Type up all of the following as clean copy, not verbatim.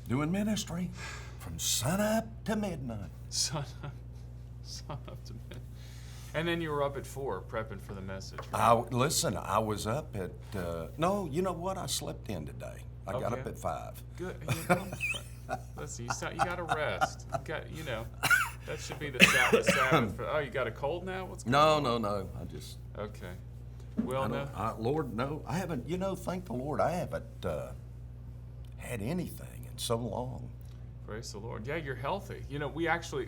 doing ministry from sunup to midnight. Sun up to midnight. And then you were up at 4 prepping for the message, right? I was up at, no, you know what? I slept in today. I got up at 5. Good. Listen, you got to rest. That should be the Sabbath. You got a cold now? What's going on? No. I just. Okay. Well, no. Lord, no. I haven't, thank the Lord, I haven't had anything in so long. Praise the Lord. Yeah, you're healthy. We actually,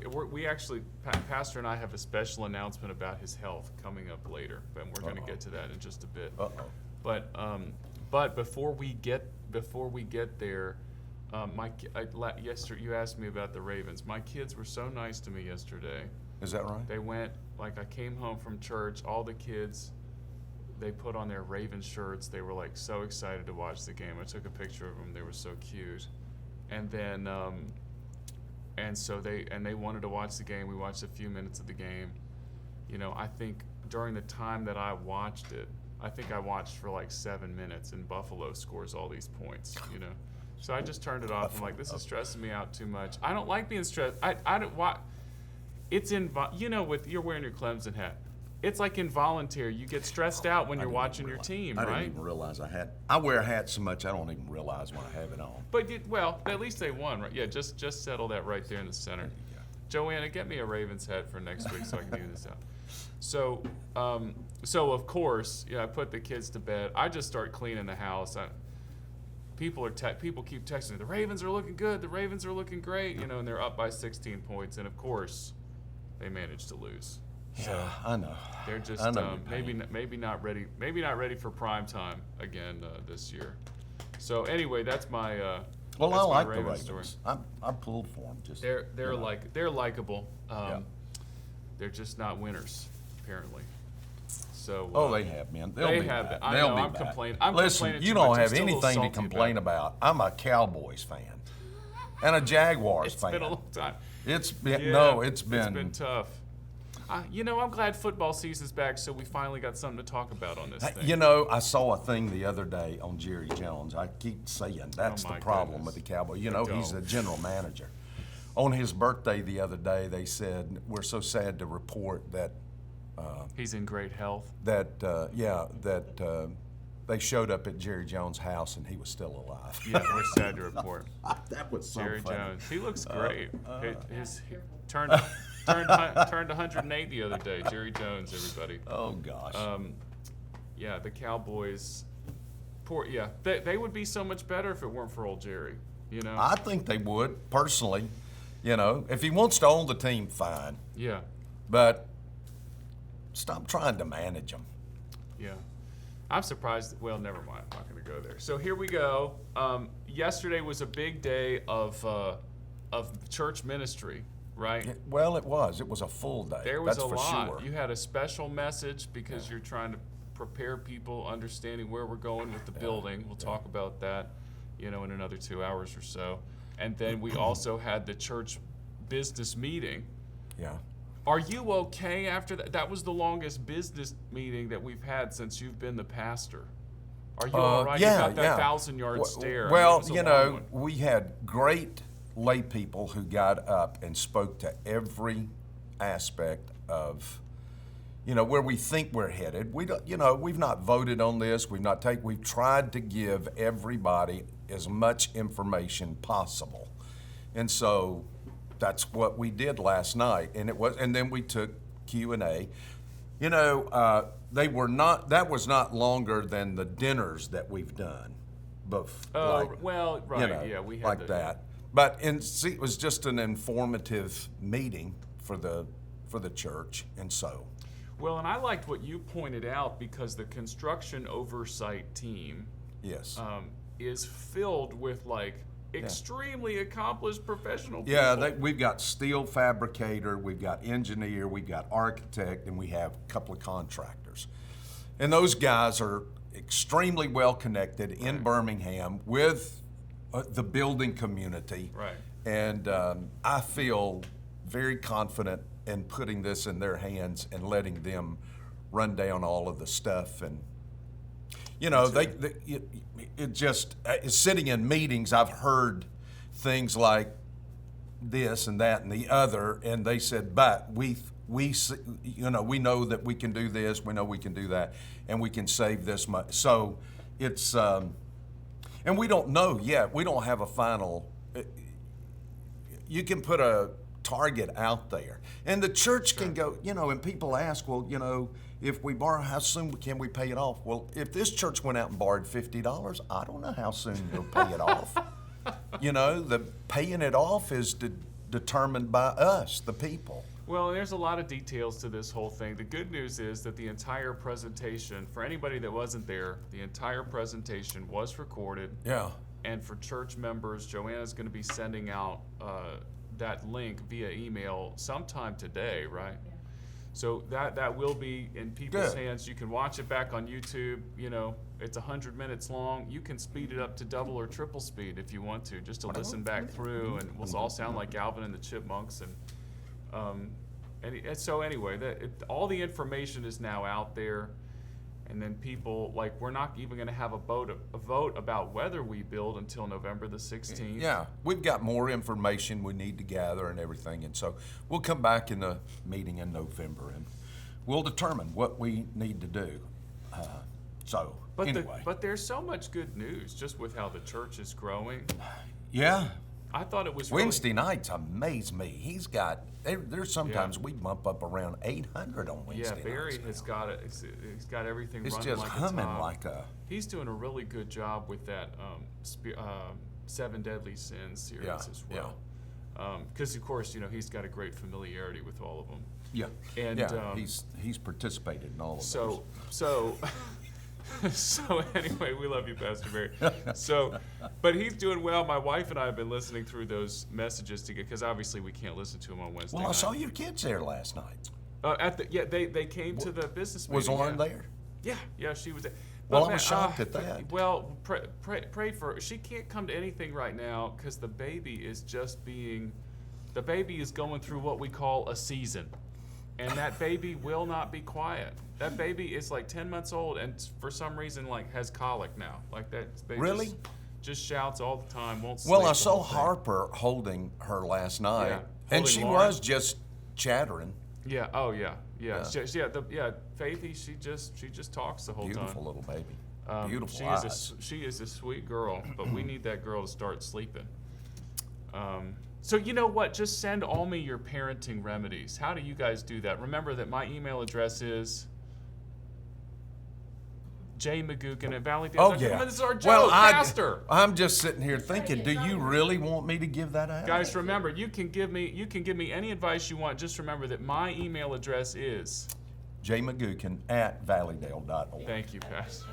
Pastor and I have a special announcement about his health coming up later, but we're going to get to that in just a bit. But before we get there, yesterday you asked me about the Ravens. My kids were so nice to me yesterday. Is that right? They went, I came home from church, all the kids, they put on their Ravens shirts. They were so excited to watch the game. I took a picture of them. They were so cute. And then, they wanted to watch the game. We watched a few minutes of the game. I think during the time that I watched it, I think I watched for 7 minutes, and Buffalo scores all these points. So I just turned it off. I'm like, this is stressing me out too much. I don't like being stressed. I don't. Why? It's with you're wearing your Clemson hat. It's involuntary. You get stressed out when you're watching your team, right? I didn't even realize I wear hats so much I don't even realize when I have it on. But at least they won, right? Yeah, just settle that right there in the center. Joanna, get me a Ravens hat for next week so I can do this out. So of course, I put the kids to bed. I just start cleaning the house. People keep texting me, the Ravens are looking good. The Ravens are looking great. And they're up by 16 points, and of course, they managed to lose. Yeah, I know. They're just maybe not ready. Maybe not ready for prime time again this year. So anyway, that's my. I like the Ravens. Story. I pulled for them. They're likable. They're just not winners, apparently. So. They have been. They have been. I know. I'm complaining. Listen, you don't have anything to complain about. I'm a Cowboys fan and a Jaguars fan. It's been a long time. It's been It's been tough. I'm glad football season's back, so we finally got something to talk about on this thing. I saw a thing the other day on Jerry Jones. I keep saying that's the problem with the Cowboys. He's the general manager. On his birthday the other day, they said, we're so sad to report that he's in great health. That they showed up at Jerry Jones' house and he was still alive. Yeah, we're sad to report. That was so Jerry funny. Jones. He looks great. He turned 108 the other day. Jerry Jones, everybody. Oh gosh. The Cowboys. They would be so much better if it weren't for old Jerry. I think they would personally. If he wants to own the team, fine. Yeah. But stop trying to manage them. Yeah. I'm surprised. Well, never mind. I'm not going to go there. So here we go. Yesterday was a big day of church ministry, right? Well, it was. It was a full day. There was That's a for lot. Sure. You had a special message because you're trying to prepare people, understanding where we're going with the building. We'll talk about that, in another 2 hours or so. And then we also had the church business meeting. Yeah. Are you okay after that? That was the longest business meeting that we've had since you've been the pastor. Are you all right? Yeah, you got that 1,000-yard stare. Well, we had great lay people who got up and spoke to every aspect of, where we think we're headed. We don't, we've not voted on this. We've tried to give everybody as much information possible, and so that's what we did last night. And then we took Q&A. That was not longer than the dinners that we've done. We had that. But it was just an informative meeting for the church, and so. Well, and I liked what you pointed out because the construction oversight team, yes, is filled with extremely accomplished professional people. Yeah, we've got steel fabricator, we've got engineer, we've got architect, and we have a couple of contractors. And those guys are extremely well connected in Birmingham with the building community. Right. And I feel very confident in putting this in their hands and letting them run down all of the stuff. And it just sitting in meetings, I've heard things like this and that and the other, and they said, but we know that we can do this, we know we can do that, and we can save this much. So it's, and we don't know yet. We don't have a final. You can put a target out there, and the church can go. And people ask, well, if we borrow, how soon can we pay it off? Well, if this church went out and borrowed $50, I don't know how soon you'll pay it off. The paying it off is determined by us, the people. Well, there's a lot of details to this whole thing. The good news is that the entire presentation, for anybody that wasn't there, the entire presentation was recorded. Yeah. And for church members, Joanna's going to be sending out that link via email sometime today, right? Yeah. So that will be in people's hands. You can watch it back on YouTube. It's 100 minutes long. You can speed it up to double or triple speed if you want to, just to listen back through, and we'll all sound like Alvin and the Chipmunks. And so anyway, all the information is now out there. And then people, we're not even going to have a vote about whether we build until November the 16th. Yeah, we've got more information we need to gather and everything. And so we'll come back in the meeting in November and we'll determine what we need to do. Anyway. But there's so much good news just with how the church is growing. Yeah. I thought it was Wednesday nights amaze me. There's sometimes we bump up around 800 on Wednesday nights. Yeah, Barry has got it. He's got everything running like a top. It's just humming like a. He's doing a really good job with that 7 Deadly Sins series as well. Because of course, he's got a great familiarity with all of them. Yeah. And he's participated in all of those. So anyway, we love you, Pastor Barry. But he's doing well. My wife and I have been listening through those messages because obviously we can't listen to him on Wednesday. Well, I saw your kids there last night. They came to the business meeting. Was Lauren there? Yeah, she was there. Well, I was shocked at that. Well, pray for her. She can't come to anything right now because the baby is going through what we call a season. And that baby will not be quiet. That baby is 10 months old and for some reason has colic now. That baby really? Just shouts all the time, won't sleep. Well, I saw Harper holding her last night, and she was just chattering. Yeah. Oh, yeah. Faithy, she just talks the whole time. Beautiful little baby. Beautiful eyes. She is a sweet girl, but we need that girl to start sleeping. So you know what? Just send all me your parenting remedies. How do you guys do that? Remember that my email address is jmcgookin@valleydale.com. Oh, yeah. This is our joke, Pastor. I'm just sitting here thinking, do you really want me to give that out? Guys, remember, you can give me any advice you want. Just remember that my email address is jmcgookin@valleydale.org. Thank you, Pastor.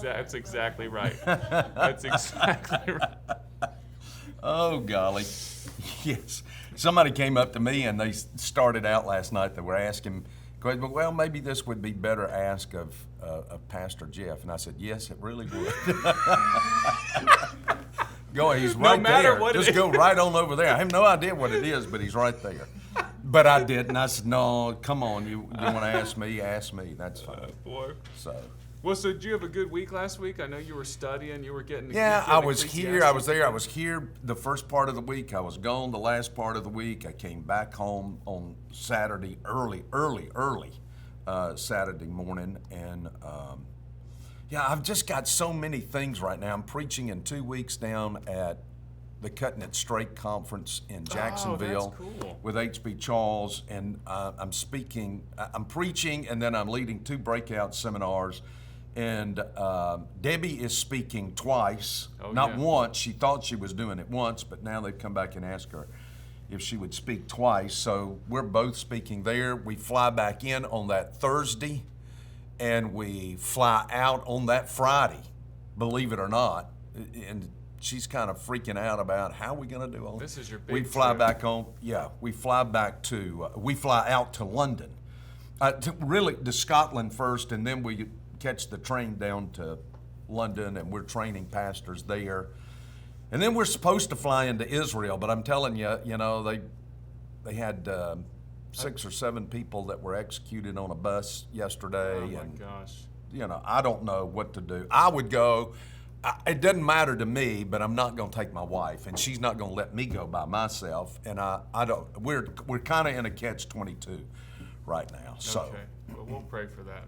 That's exactly right. That's exactly right. Oh, golly. Yes. Somebody came up to me and they started out last night. They were asking, well, maybe this would be better asked of Pastor Jeff. And I said, yes, it really would. He's right there. Just go right on over there. I have no idea what it is, but he's right there. But I did, and I said, no, come on. You want to ask me? Ask me. That's fine. Boy. So did you have a good week last week? I know you were studying. You were getting. Yeah, I was here. I was there. I was here the first part of the week. I was gone the last part of the week. I came back home on Saturday, early Saturday morning. And I've just got so many things right now. I'm preaching in 2 weeks down at the Cutting It Straight Conference in Jacksonville with H.B. Charles. And I'm preaching, and then I'm leading 2 breakout seminars. And Debbie is speaking twice, not once. She thought she was doing it once, but now they've come back and asked her if she would speak twice. So we're both speaking there. We fly back in on that Thursday, and we fly out on that Friday, believe it or not. And she's kind of freaking out about how are we going to do all this. This is your big We fly trip. back on, we fly out to London. To Scotland first, and then we catch the train down to London, and we're training pastors there. And then we're supposed to fly into Israel, but I'm telling you, they had 6 or 7 people that were executed on a bus yesterday. Oh my gosh. I don't know what to do. I would go. it doesn't matter to me, but I'm not going to take my wife, and she's not going to let me go by myself. And I don't. We're kind of in a catch-22 right now. So. Okay. Well, we'll pray for that.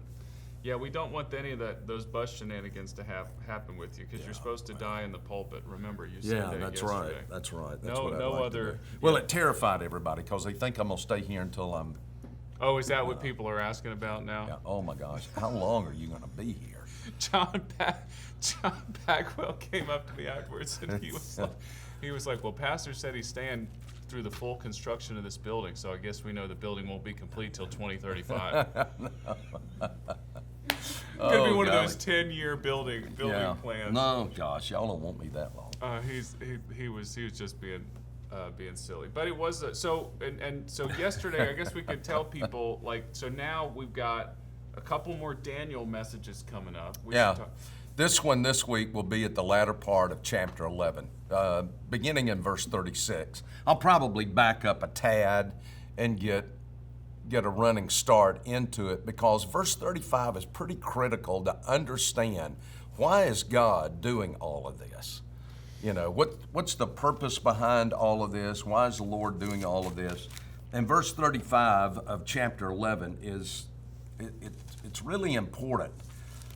Yeah, we don't want any of those bus shenanigans to happen with you, because you're supposed to die in the pulpit. Remember, you said that that's yesterday. right. That's right. That's No- what I'd no like to other- do. Well, it terrified everybody because they think I'm going to stay here until I'm. Oh, is that what people are asking about now? Yeah, oh my gosh, how long are you going to be here? John Bagwell came up to me afterwards, and he was like, well, Pastor said he's staying through the full construction of this building, so I guess we know the building won't be complete till 2035. Could be one of those 10-year building plans. No, gosh, y'all don't want me that long. He was just being silly, but it was so yesterday. I guess we could tell people, like, so now we've got a couple more Daniel messages coming up. This one this week will be at the latter part of chapter 11, beginning in verse 36. I'll probably back up a tad and get a running start into it, because verse 35 is pretty critical to understand why is God doing all of this. You know, what's the purpose behind all of this? Why is the Lord doing all of this? And verse 35 of chapter 11 is it's really important.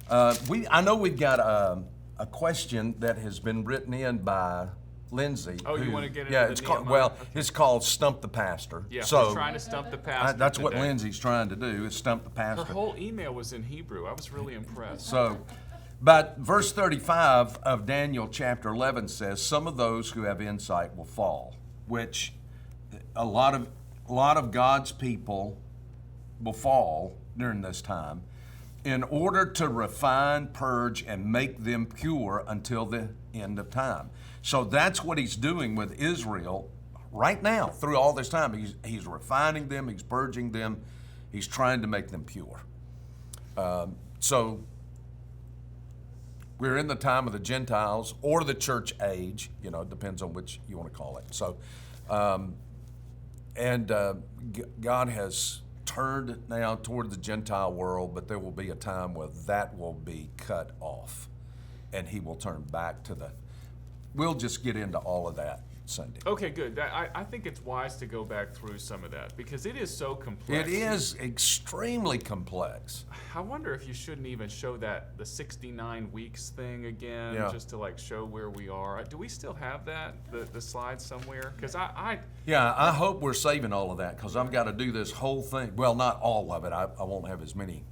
I know we've got a question that has been written in by Lindsay. Oh, you want to get into yeah, the it's called, Nehemiah? well, it's called Stump the Pastor. Yeah, so we're trying to stump the pastor. that's what today. Lindsay's trying to do, is stump the pastor. Her whole email was in Hebrew. I was really impressed. So, but verse 35 of Daniel chapter 11 says, some of those who have insight will fall, which a lot of God's people will fall during this time, in order to refine, purge, and make them pure until the end of time. So that's what he's doing with Israel right now through all this time. He's refining them, he's purging them, he's trying to make them pure. So we're in the time of the Gentiles or the church age, you know, it depends on which you want to call it. So, God has turned now toward the Gentile world, but there will be a time where that will be cut off, and he will turn back to the. We'll just get into all of that Sunday. Okay, good. I think it's wise to go back through some of that, because it is so complex. It is extremely complex. I wonder if you shouldn't even show the 69 weeks thing again, just to like show where we are. Do we still have that, the slide somewhere? Because I hope we're saving all of that, because I've got to do this whole thing. Well, not all of it. I won't have as many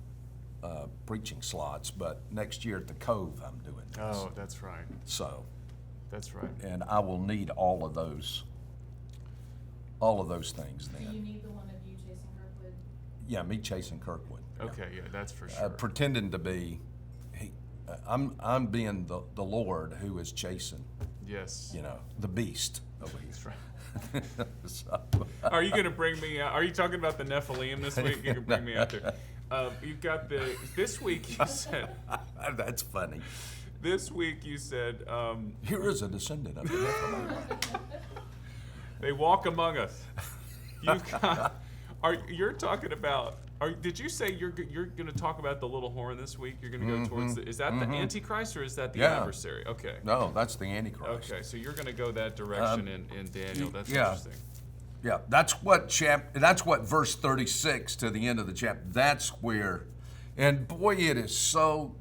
preaching slots, but next year at the Cove I'm doing this. Oh, that's right. So. That's right. And I will need all of those things then. Do you need the one of you chasing Kirkwood? Yeah, me chasing Kirkwood. Okay, yeah, that's for sure. Pretending to be, I'm being the Lord who is chasing. Yes. You know, the beast over here. That's right. So, Are you going to bring me out? Are you talking about the Nephilim this week? You can bring me out there. You've got this week you said. That's funny. This week you said. Here is a descendant of the Nephilim. They walk among us. You're talking about. Did you say you're going to talk about the little horn this week? You're going to go towards is that the Antichrist or is that the adversary? Okay. No, that's the Antichrist. Okay, so you're going to go that direction in Daniel. That's yeah. interesting. Yeah, that's what verse 36 to the end of the chapter. That's where, and boy, it is so.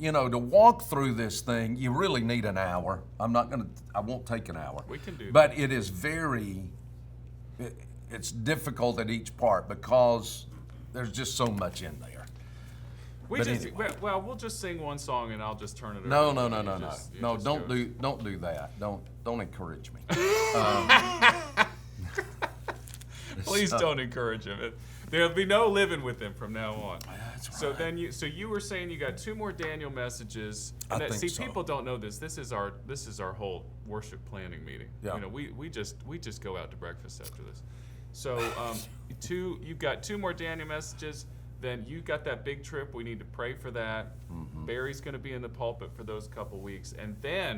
You know, to walk through this thing, you really need an hour. I won't take an hour. We can do that. But it is it's difficult at each part because there's just so much in there. We'll just sing one song and I'll just turn it over. No. Don't do that. Don't encourage me. Please don't encourage him. There'll be no living with him from now on. That's So right. then you were saying you got 2 more Daniel messages. I think so. People don't know this. This is our whole worship planning meeting. Yeah. You know, we just go out to breakfast after this. So you've got 2 more Daniel messages. Then you got that big trip. We need to pray for that. Mm-hmm. Barry's going to be in the pulpit for those couple weeks,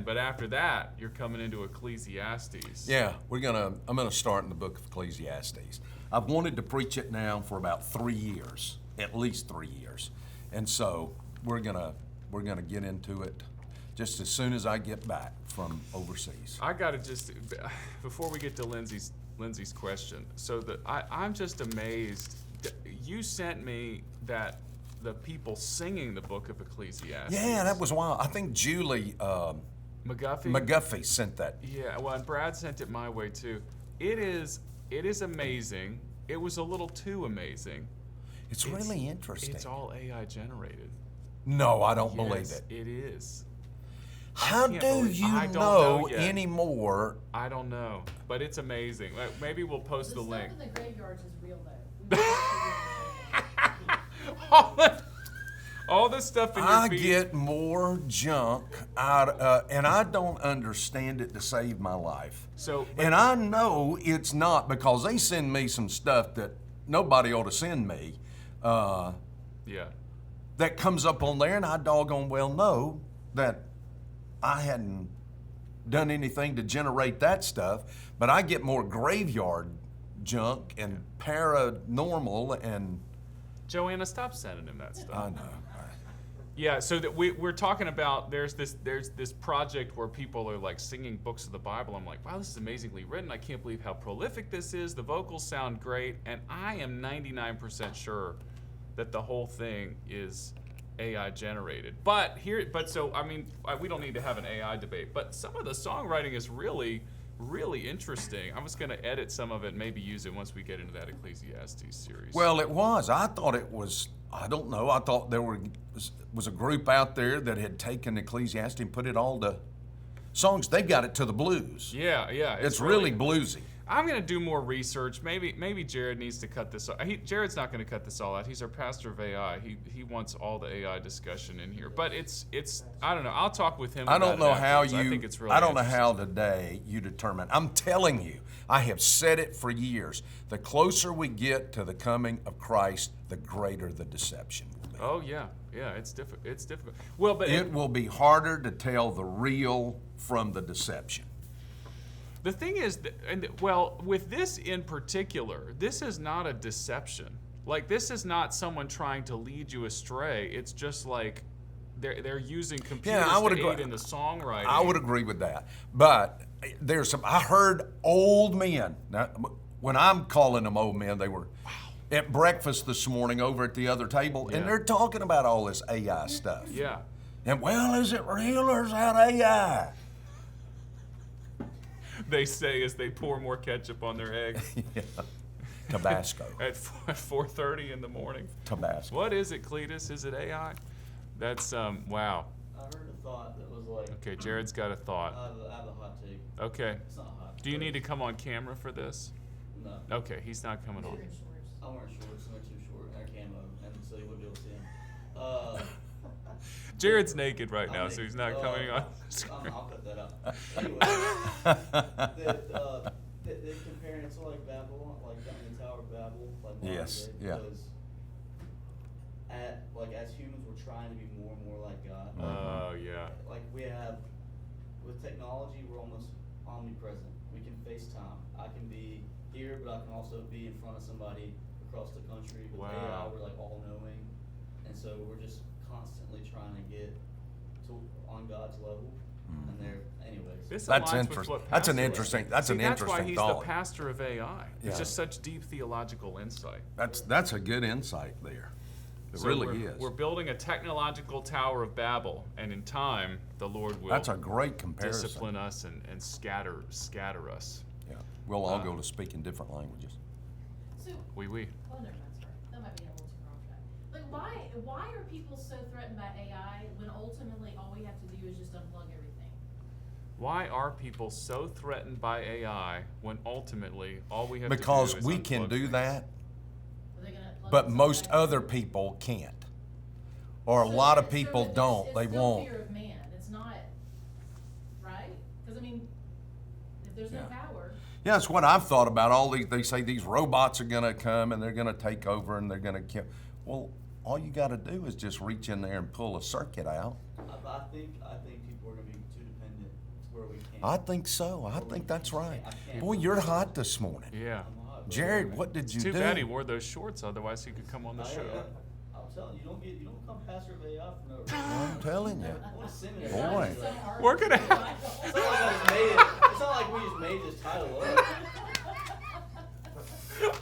but after that, you're coming into Ecclesiastes. Yeah, I'm gonna start in the book of Ecclesiastes. I've wanted to preach it now for about 3 years, at least 3 years, and so we're gonna get into it just as soon as I get back from overseas. I gotta just before we get to Lindsay's question. So I'm just amazed. You sent me that the people singing the book of Ecclesiastes. Yeah, that was wild. I think Julie McGuffey sent that. Yeah, well, and Brad sent it my way too. It is amazing. It was a little too amazing. It's really interesting. It's all AI generated. No, I don't believe it. It is. How do you know anymore? I don't know, but it's amazing. Maybe we'll post the link. The stuff in the graveyards is real though. All the stuff in your I feed. get more junk out, and I don't understand it to save my life. And I know it's not, because they send me some stuff that nobody ought to send me. That comes up on there, and I doggone well know that I hadn't done anything to generate that stuff, but I get more graveyard junk and paranormal and. Joanna, stop sending him that stuff. I know. Yeah, so that we're talking about there's this project where people are like singing books of the Bible. I'm like, wow, this is amazingly written. I can't believe how prolific this is. The vocals sound great, and I am 99% sure that the whole thing is AI generated. But so I mean, we don't need to have an AI debate, but some of the songwriting is really interesting. I was going to edit some of it and maybe use it once we get into that Ecclesiastes series. Well, it was. I thought it was, I don't know, I thought there was a group out there that had taken Ecclesiastes and put it all to songs. They've got it to the blues. Yeah. It's really bluesy. I'm going to do more research. Maybe Jared needs to cut this off. Jared's not going to cut this all out. He's our pastor of AI. He wants all the AI discussion in here. But it's I don't know. I'll talk with him about it afterwards. I think it's really I don't know how today you determine. I'm telling you, I have said it for years. The closer we get to the coming of Christ, the greater the deception will be. Oh yeah, it's difficult. Well, but it will be harder to tell the real from the deception. The thing is, with this in particular, this is not a deception. Like, this is not someone trying to lead you astray. It's just like they're using computers to aid in the songwriting. I would agree with that. But I heard old men. Now, when I'm calling them old men, they were at breakfast this morning over at the other table, and they're talking about all this AI stuff. Yeah. And, well, is it real or is that AI? They say as they pour more ketchup on their eggs. Yeah. Tabasco. At 4:30 in the morning. Tabasco. What is it, Cletus? Is it AI? That's wow. I heard a thought that was like. Okay, Jared's got a thought. I have a hot take. Okay. It's not hot. Do you need to come on camera for this? No. Okay, he's not coming on. I'm wearing shorts. I'm too short. And camo, and so you wouldn't be able to see him. Jared's naked right now, so he's not coming on. I'll cut that out. Anyway, they comparing it to like Babylon, like the Tower of Babel, like modern day, because as humans, we're trying to be more and more like God. Oh yeah. Like we have, with technology, we're almost omnipresent. We can FaceTime. I can be here, but I can also be in front of somebody across the country. With AI, we're like all knowing, and so we're just constantly trying to get on God's level, and anyways. That's interesting. That's an interesting thought. That's why he's the pastor of AI. It's just such deep theological insight. That's a good insight there. It really is. We're building a technological Tower of Babel, and in time, the Lord will. That's a great comparison. Discipline us and scatter us. Yeah, we'll all go to speak in different languages. So, Oui. oh, never mind, sorry. That might be a little too wrong for that. Like, why are people so threatened by AI when ultimately all we have to do is just unplug everything? Why are people so threatened by AI when ultimately all we have because to do is we can do things? that, Are they gonna plug but themselves most back other in? people can't, or a lot of people don't. It's they still won't. fear of man. It's not, right? Because I mean, if there's no power. Yeah, that's what I've thought about. All these, they say these robots are going to come and they're going to take over and they're going to kill. Well, all you got to do is just reach in there and pull a circuit out. I think people are going to be too dependent to where we can't. I think so. I think that's right. Boy, you're hot this morning. Yeah. I'm hot, but Jared, what did you Too do? bad he wore those shorts, otherwise he could come on the show. I'll I'm telling you, you don't become pastor of AI for no reason. I'm telling you. I went to seminary. Boy. We're gonna It's not like we just made this title up.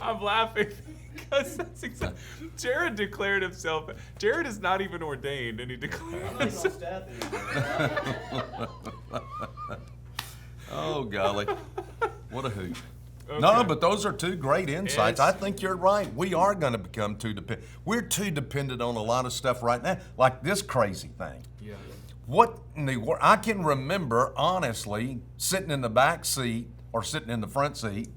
I'm laughing because that's exactly. Jared declared himself. Jared is not even ordained, and he declared I'm not even on himself. staff anymore. Oh, golly. What a hoot. Okay. No, but those are two great insights. I It's- think you're right. We are going to become too dependent. We're too dependent on a lot of stuff right now, like this crazy thing. Yeah. What in the world? I can remember, honestly, sitting in the back seat or sitting in the front seat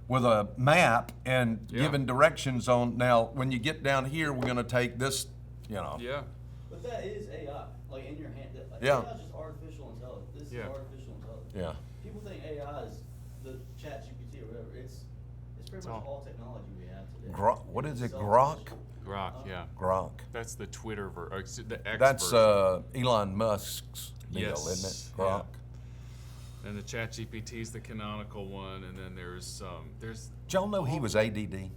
with a map and Yeah. giving directions on, now, when you get down here, we're going to take this, Yeah. But that is AI, like in your hand. Like, Yeah. AI is just artificial intelligence. This Yeah. is artificial intelligence. Yeah. People think AI is the chat GPT or whatever. It's pretty much all technology we have today. What is it, It's Grok? self-sufficient. Grok. Yeah. Grok. That's the Twitter the X That's version. Elon Musk's deal, Yes, isn't it? yeah. Grok. And the ChatGPT is the canonical one, and then there's Did y'all know he was ADD?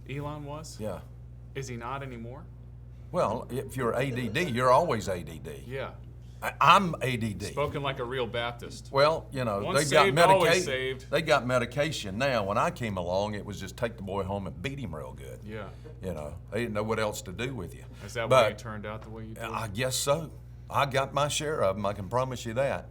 Elon was. Yeah. Is he not anymore? Well, if you're ADD, you're always ADD. Yeah. I'm ADD. Spoken like a real Baptist. Well, you know, Once they got saved, always medication. saved. They got medication now. When I came along, it was just take the boy home and beat him real good. Yeah. You know, they didn't know what else to do with you. Is that But why you turned out the way you did? I guess so. I got my share of them. I can promise you that.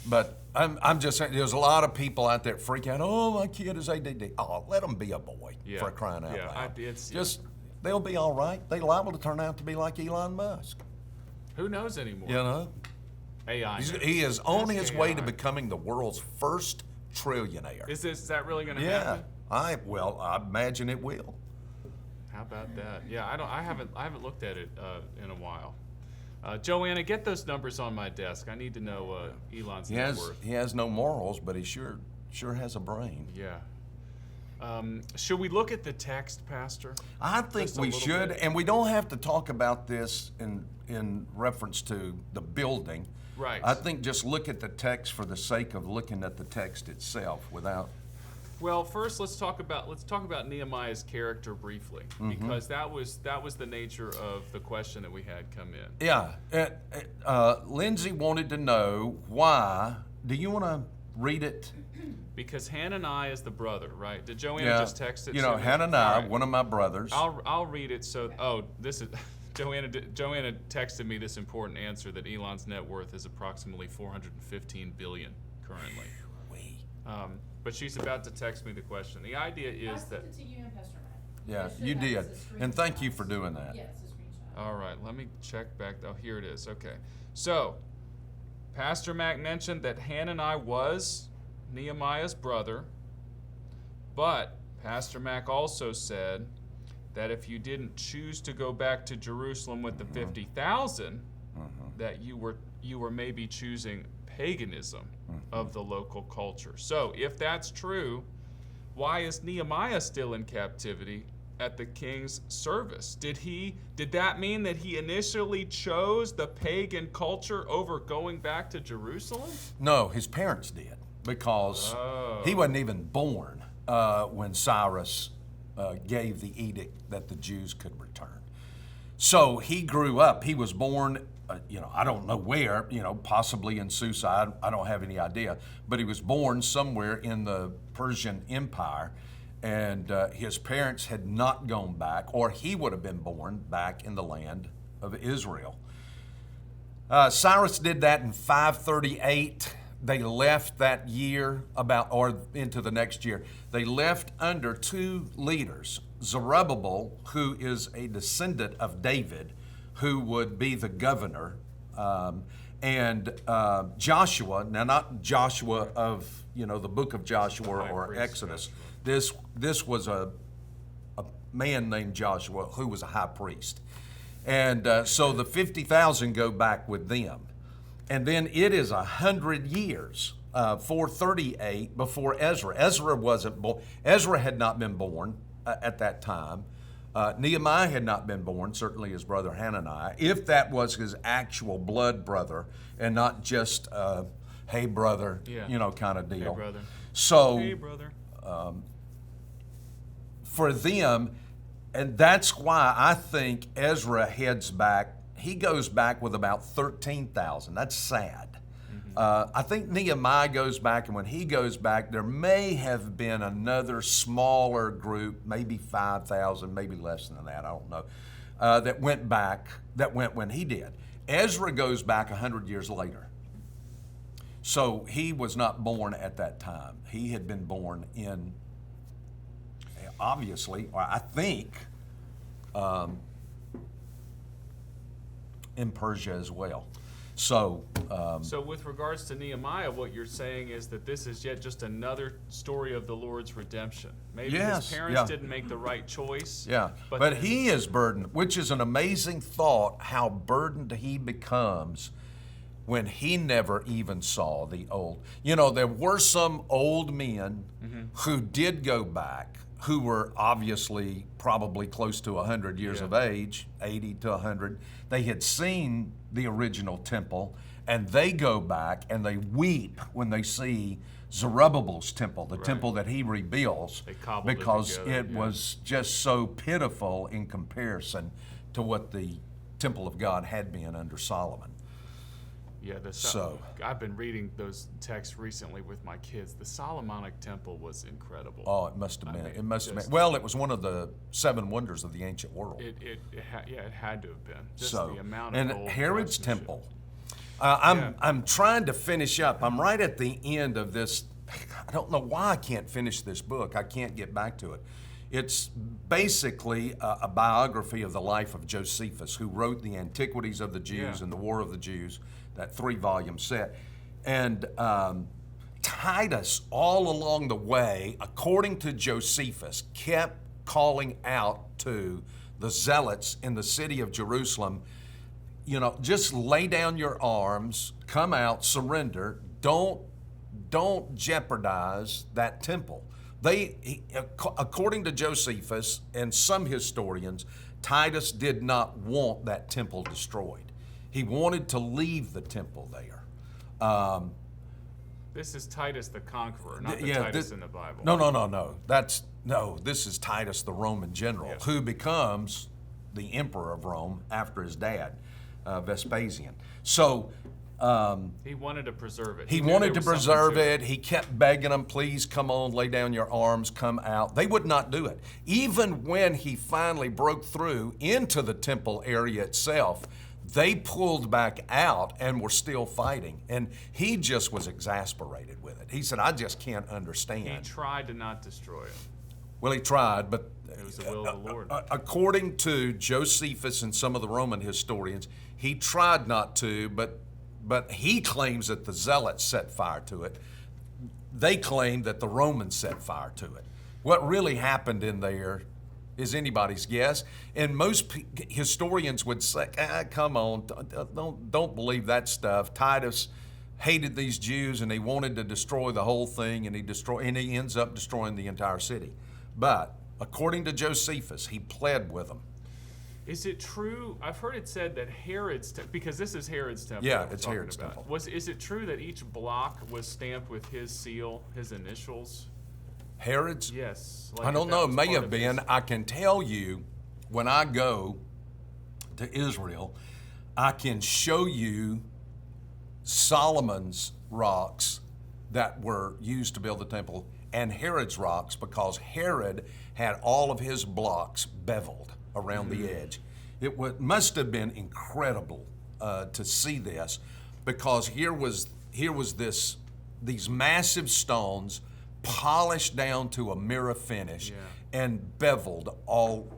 But I'm just saying, there's a lot of people out there freak out. Oh, my kid is ADD. Oh, let them be a boy Yeah. for crying out Yeah, loud. it's- Just they'll be all right. They're liable to turn out to be like Elon Musk. Who knows anymore? You know, AI. he is on Ask his way to AI. becoming the world's first trillionaire. Is that really going to Yeah, happen? I imagine it will. How about that? Yeah, I haven't looked at it in a while. Joanna, get those numbers on my desk. I need to know Elon's net worth. He has no morals, but he sure has a brain. Yeah. Should we look at the text, Pastor? I think Just a we little should, bit. and we don't have to talk about this in reference to the building. Right. I think just look at the text for the sake of looking at the text itself without. Well, first let's talk about Nehemiah's character briefly, because that was the nature of the question that we had come in. Yeah, Lindsay wanted to know why. Do you want to read it? Because Hananiah is the brother, right? Did Joanna Yeah. just text it? You to know, me? Hananiah, All right. one of my brothers. I'll read it. So, this is Joanna texted me this important answer that Elon's net worth is approximately $415 billion currently. But she's about to text me the question. The idea I is sent that. it to you and Pastor Mac. Yeah, It should you have did, as a and thank you screenshot. for doing that. Yeah, it's a screenshot. All right, let me check back. Oh, here it is. Okay. So, Pastor Mac mentioned that Hananiah was Nehemiah's brother, but Pastor Mac also said that if you didn't choose to go back to Jerusalem with the 50,000, that you were maybe choosing paganism of the local culture. So, if that's true, why is Nehemiah still in captivity at the king's service? Did that mean that he initially chose the pagan culture over going back to Jerusalem? No, his parents did, because Oh. he wasn't even born when Cyrus gave the edict that the Jews could return. So he grew up. He was born, I don't know where, possibly in Susa. I don't have any idea. But he was born somewhere in the Persian Empire, and his parents had not gone back, or he would have been born back in the land of Israel. Cyrus did that in 538. They left that year or into the next year. They left under two leaders, Zerubbabel, who is a descendant of David, who would be the governor, and Joshua. Now, not Joshua of the book of Joshua High or priest Exodus. Joshua. This was a man named Joshua who was a high priest. And so the 50,000 go back with them. And then it is 100 years, 438, before Ezra. Ezra wasn't born. Ezra had not been born at that time. Nehemiah had not been born, certainly his brother Hananiah, if that was his actual blood brother and not just, hey, brother, Yeah. Kind of deal. Hey, brother. So Hey, brother. for them, And that's why I think Ezra heads back. He goes back with about 13,000. That's sad. I think Nehemiah goes back, and when he goes back, there may have been another smaller group, maybe 5,000, maybe less than that, I don't know, that went back, that went when he did. Ezra goes back 100 years later. So he was not born at that time. He had been born in, obviously, or I think, in Persia as well. So, so with regards to Nehemiah, what you're saying is that this is yet just another story of the Lord's redemption. Maybe yes, his parents yeah. didn't make the right choice. Yeah, but then, he is burdened, which is an amazing thought, how burdened he becomes when he never even saw the old. You know, there were some old men who did go back, who were obviously probably close to 100 years of age, 80 to 100. They had seen the original temple, and they go back and they weep when they see Zerubbabel's temple, the temple that he rebuilds, because it was just so pitiful in comparison to what the temple of God had been under Solomon. Yeah, I've been reading those texts recently with my kids. The Solomonic temple was incredible. Oh, it must have been. It must have been. Well, it was one of the 7 wonders of the ancient world. It had to have been. Just the amount of and gold Herod's craftsmanship. temple. I'm trying to finish up. I'm right at the end of this. I don't know why I can't finish this book. I can't get back to it. It's basically a biography of the life of Josephus, who wrote the Antiquities of the Jews and the War of the Jews, that 3-volume set. And Titus, all along the way, according to Josephus, kept calling out to the zealots in the city of Jerusalem, you know, just lay down your arms, come out, surrender, don't jeopardize that temple. According to Josephus and some historians, Titus did not want that temple destroyed. He wanted to leave the temple there. This is Titus the Conqueror, not the Titus in the Bible. No. This is Titus the Roman general, who becomes the emperor of Rome after his dad, Vespasian. So he wanted to preserve it. He wanted to preserve it. He kept begging them, please come on, lay down your arms, come out. They would not do it. Even when he finally broke through into the temple area itself, they pulled back out and were still fighting. And he just was exasperated with it. He said, I just can't understand. He tried to not destroy it. Well, he tried, but it was the will of the Lord. According to Josephus and some of the Roman historians, he tried not to, but he claims that the zealots set fire to it. They claim that the Romans set fire to it. What really happened in there is anybody's guess, and most historians would say, come on, don't believe that stuff. Titus hated these Jews and he wanted to destroy the whole thing, and he ends up destroying the entire city. But according to Josephus, he pled with them. Is it true? I've heard it said that Herod's temple, because this is Herod's temple. Yeah, it's Herod's temple. Is it true that each block was stamped with his seal, his initials? Herod's? Yes. I don't know. It may have been. I can tell you, when I go to Israel, I can show you Solomon's rocks that were used to build the temple and Herod's rocks, because Herod had all of his blocks beveled around the edge. It must have been incredible to see this, because here was these massive stones polished down to a mirror finish and beveled all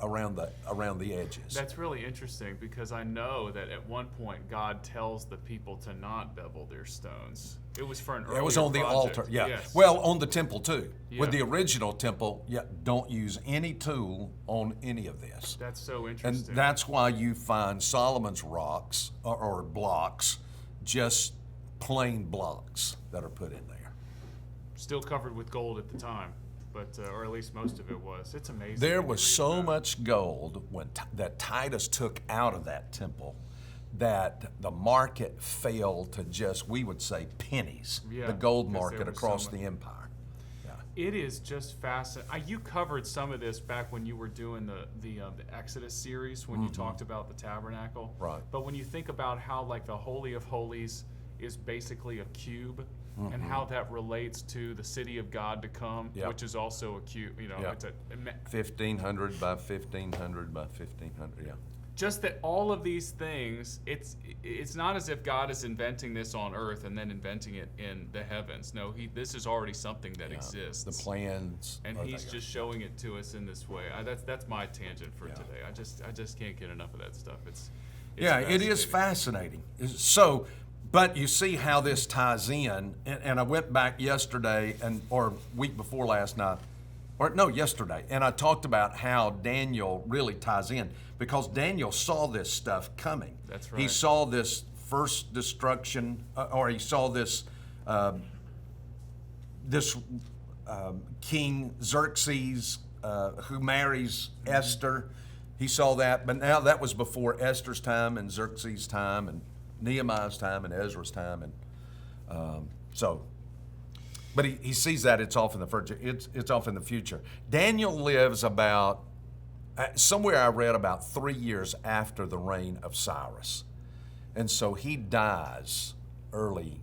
around the edges. That's really interesting, because I know that at one point God tells the people to not bevel their stones. It was for an earlier It was on the project. altar, yeah. Yes. Well, on the temple too. Yeah. With the original temple, don't use any tool on any of this. That's so interesting. And that's why you find Solomon's rocks or blocks, just plain blocks that are put in there. Still covered with gold at the time, but or at least most of it was. It's amazing. There was so much gold that Titus took out of that temple that the market fell to just, we would say, pennies. Yeah, the gold because market there was across so the empire. Yeah. It is just fascinating. You covered some of this back when you were doing the Exodus series when you talked about the tabernacle. Right. But when you think about how like the Holy of Holies is basically a cube, and how that relates to the city of God to come, which is also a cube. You know, it's a 1,500 by 1,500 by 1,500. Yeah. Just that all of these things, it's not as if God is inventing this on earth and then inventing it in the heavens. No, this is already something that exists. The plans. And he's just showing it to us in this way. That's my tangent for today. I just can't get enough of that stuff. It's it is fascinating. So, but you see how this ties in, and I went back yesterday or week before last night, yesterday, and I talked about how Daniel really ties in because Daniel saw this stuff coming. That's right. He saw this first destruction, or he saw this King Xerxes who marries Esther. He saw that, but now that was before Esther's time and Xerxes' time and Nehemiah's time and Ezra's time, and but he sees that it's off in the future. It's off in the future. Daniel lives about somewhere I read about 3 years after the reign of Cyrus, and so he dies early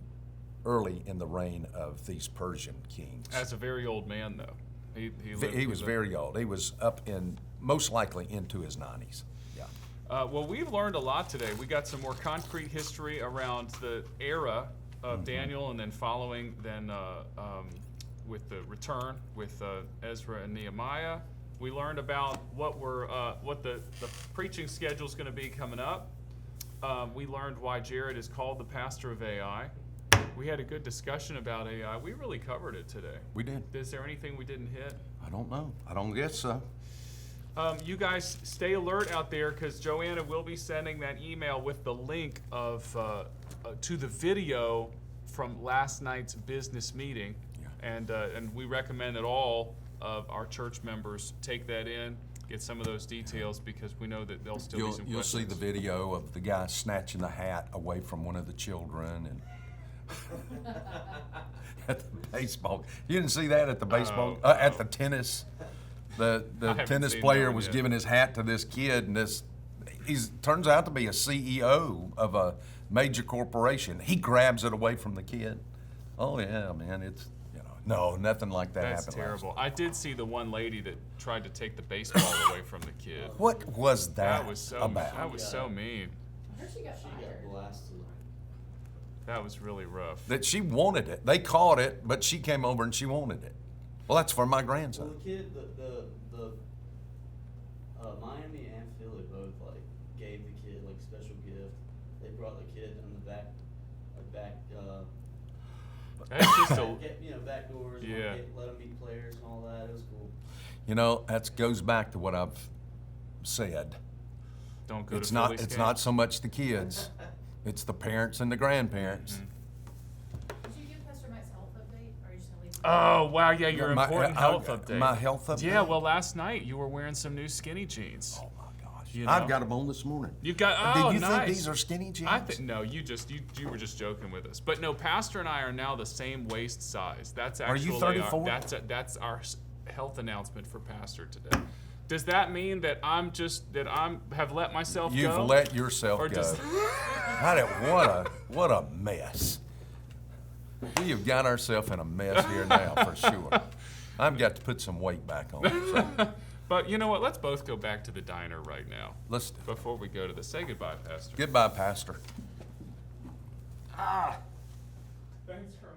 in the reign of these Persian kings. As a very old man, though, he was very old. He was up in most likely into his 90s. Well, we've learned a lot today. We got some more concrete history around the era of Daniel, and then following with the return with Ezra and Nehemiah. We learned about what the preaching schedule is going to be coming up. We learned why Jared is called the pastor of AI. We had a good discussion about AI. We really covered it today. We did. Is there anything we didn't hit? I don't know. I don't guess so. You guys stay alert out there because Joanna will be sending that email with the link to the video from last night's business meeting, and we recommend that all of our church members take that in, get some of those details because we know that there'll still be some questions. You'll see the video of the guy snatching the hat away from one of the children and at the baseball. You didn't see that at the baseball at the tennis. The tennis player was giving his hat to this kid, and turns out to be a CEO of a major corporation. He grabs it away from the kid. Oh yeah, man, it's no, nothing like that happened. That's terrible. I did see the one lady that tried to take the baseball away from the kid. What was that? That was so about? That was so mean. I heard she got fired. She got blasted. That was really rough. That she wanted it. They caught it, but she came over and she wanted it. Well, that's for my grandson. Well, the kid, the Miami and Philly both gave the kid special gift. They brought the kid in the back. That's just a back doors. Yeah. Let them meet players and all that. It was cool. That goes back to what I've said. Don't go It's to not. Phillies It's games. not so much the kids. It's the parents and the grandparents. Did you give Pastor Mike's health update, or are you just gonna leave it? Oh wow, yeah, your My- important health update. My health update. Yeah, well, last night you were wearing some new skinny jeans. Oh my gosh! You know? I've got them on this morning. You've got Did you nice. think these are skinny jeans? I think no. You were just joking with us. But no, Pastor and I are now the same waist size. That's Are you actually 34? That's our health announcement for Pastor today. Does that mean that have let myself You've go? let yourself Or go. does- What a mess. We have got ourselves in a mess here now for sure. I've got to put some weight back on. So But you know what? Let's both go back to the diner right now let's before we go to the say goodbye, Pastor. goodbye, Pastor. Thanks for